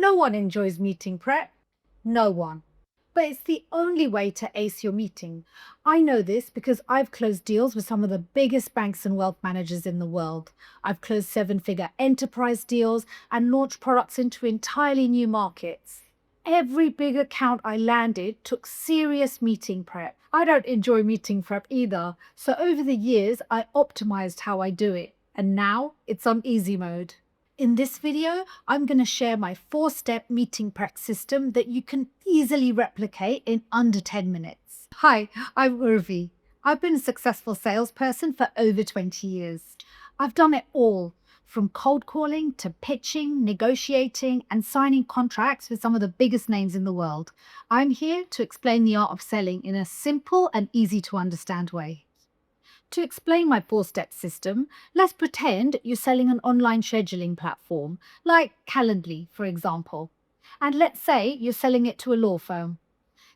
No one enjoys meeting prep. No one. But it's the only way to ace your meeting. I know this because I've closed deals with some of the biggest banks and wealth managers in the world. I've closed seven-figure enterprise deals and launched products into entirely new markets. Every big account I landed took serious meeting prep. I don't enjoy meeting prep either, so over the years I optimized how I do it, and now it's on easy mode. In this video, I'm going to share my 4-step meeting prep system that you can easily replicate in under 10 minutes. Hi, I'm Urvi. I've been a successful salesperson for over 20 years. I've done it all, from cold calling to pitching, negotiating, and signing contracts with some of the biggest names in the world. I'm here to explain the art of selling in a simple and easy to understand way. To explain my 4-step system, let's pretend you're selling an online scheduling platform, like Calendly, for example. And let's say you're selling it to a law firm.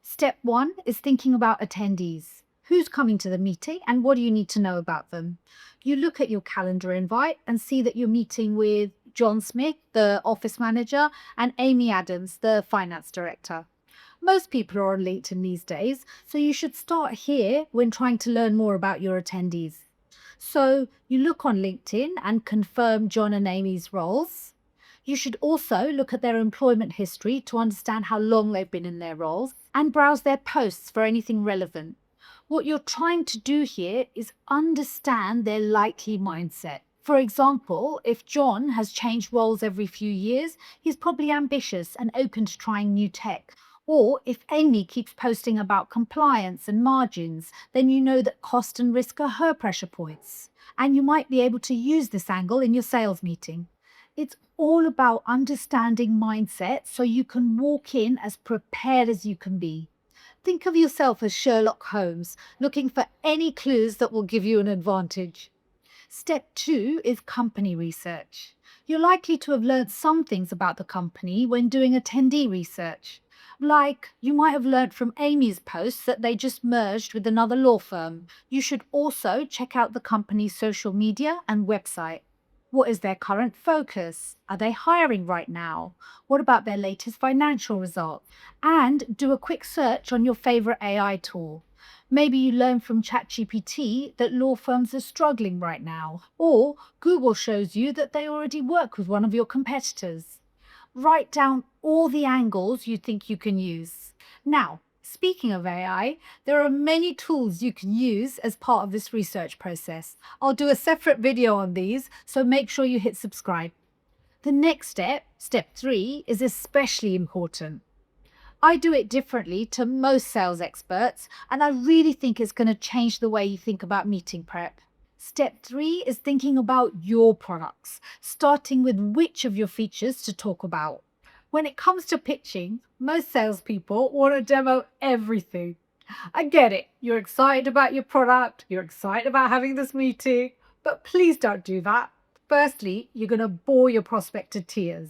Step 1 is thinking about attendees. Who's coming to the meeting and what do you need to know about them? You look at your calendar invite and see that you're meeting with John Smith, the office manager, and Amy Adams, the finance director. Most people are on LinkedIn these days, so you should start here when trying to learn more about your attendees. So you look on LinkedIn and confirm John and Amy's roles. You should also look at their employment history to understand how long they've been in their roles and browse their posts for anything relevant. What you're trying to do here is understand their likely mindset. For example, if John has changed roles every few years, he's probably ambitious and open to trying new tech. Or if Amy keeps posting about compliance and margins, then you know that cost and risk are her pressure points. And you might be able to use this angle in your sales meeting. It's all about understanding mindset so you can walk in as prepared as you can be. Think of yourself as Sherlock Holmes, looking for any clues that will give you an advantage. Step 2 is company research. You're likely to have learned some things about the company when doing attendee research. Like, you might have learnt from Amy's posts that they just merged with another law firm. You should also check out the company's social media and website. What is their current focus? Are they hiring right now? What about their latest financial results? And do a quick search on your favorite AI tool. Maybe you learn from ChatGPT that law firms are struggling right now, or Google shows you that they already work with one of your competitors. Write down all the angles you think you can use. Now, speaking of AI, there are many tools you can use as part of this research process. I'll do a separate video on these, so make sure you hit subscribe. The next step, step 3, is especially important. I do it differently to most sales experts, and I really think it's going to change the way you think about meeting prep. Step 3 is thinking about your products, starting with which of your features to talk about. When it comes to pitching, most salespeople want to demo everything. I get it. You're excited about your product, you're excited about having this meeting, but please don't do that. Firstly, you're going to bore your prospect to tears.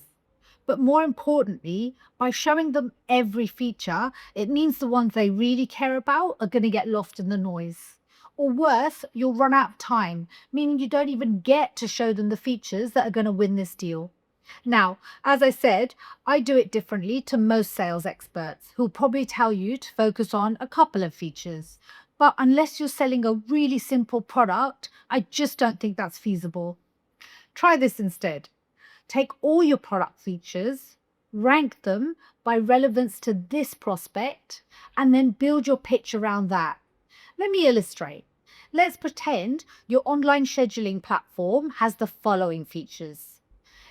But more importantly, by showing them every feature, it means the ones they really care about are going to get lost in the noise. Or worse, you'll run out of time, meaning you don't even get to show them the features that are going to win this deal. Now, as I said, I do it differently to most sales experts who'll probably tell you to focus on a couple of features. But unless you're selling a really simple product, I just don't think that's feasible. Try this instead. Take all your product features, rank them by relevance to this prospect, and then build your pitch around that. Let me illustrate. Let's pretend your online scheduling platform has the following features.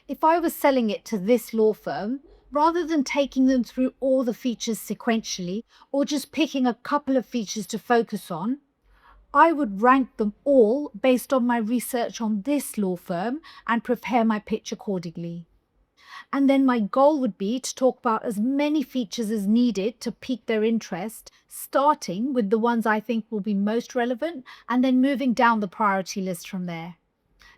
If I was selling it to this law firm, rather than taking them through all the features sequentially or just picking a couple of features to focus on, I would rank them all based on my research on this law firm and prepare my pitch accordingly. And then my goal would be to talk about as many features as needed to pique their interest, starting with the ones I think will be most relevant and then moving down the priority list from there.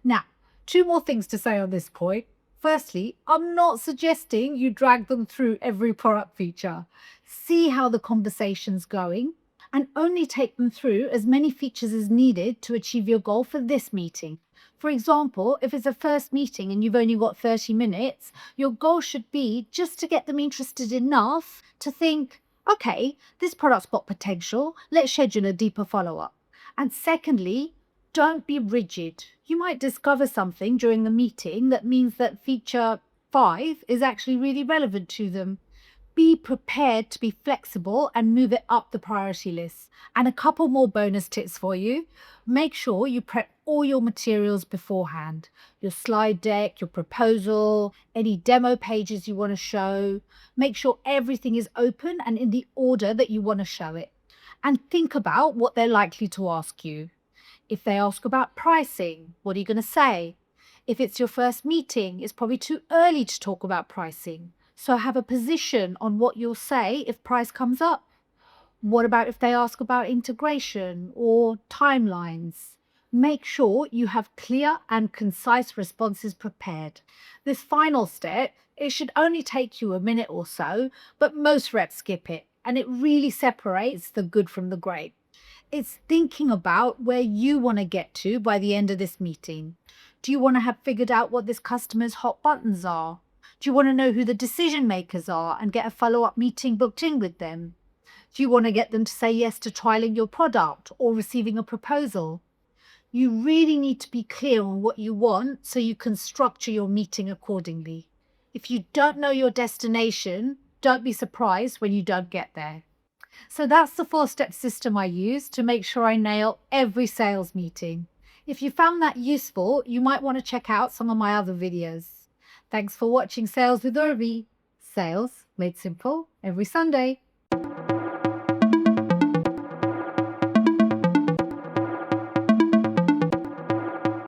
Now, 2 more things to say on this point. Firstly, I'm not suggesting you drag them through every product feature. See how the conversation's going and only take them through as many features as needed to achieve your goal for this meeting. For example, if it's a first meeting and you've only got 30 minutes, your goal should be just to get them interested enough to think, okay, this product's got potential, let's schedule a deeper follow up. And secondly, don't be rigid. You might discover something during the meeting that means that feature 5 is actually really relevant to them. Be prepared to be flexible and move it up the priority list. And a couple more bonus tips for you. Make sure you prep all your materials beforehand, your slide deck, your proposal, any demo pages you want to show. Make sure everything is open and in the order that you want to show it. And think about what they're likely to ask you. If they ask about pricing, what are you going to say? If it's your first meeting, it's probably too early to talk about pricing. So have a position on what you'll say if price comes up. What about if they ask about integration or timelines? Make sure you have clear and concise responses prepared. This final step, it should only take you a minute or so, but most reps skip it, and it really separates the good from the great. It's thinking about where you want to get to by the end of this meeting. Do you want to have figured out what this customer's hot buttons are? Do you want to know who the decision makers are and get a follow-up meeting booked in with them? Do you want to get them to say yes to trialing your product or receiving a proposal? You really need to be clear on what you want so you can structure your meeting accordingly. If you don't know your destination, don't be surprised when you don't get there. So that's the 4-step system I use to make sure I nail every sales meeting. If you found that useful, you might want to check out some of my other videos. Thanks for watching Sales with Urvi. Sales made simple every Sunday.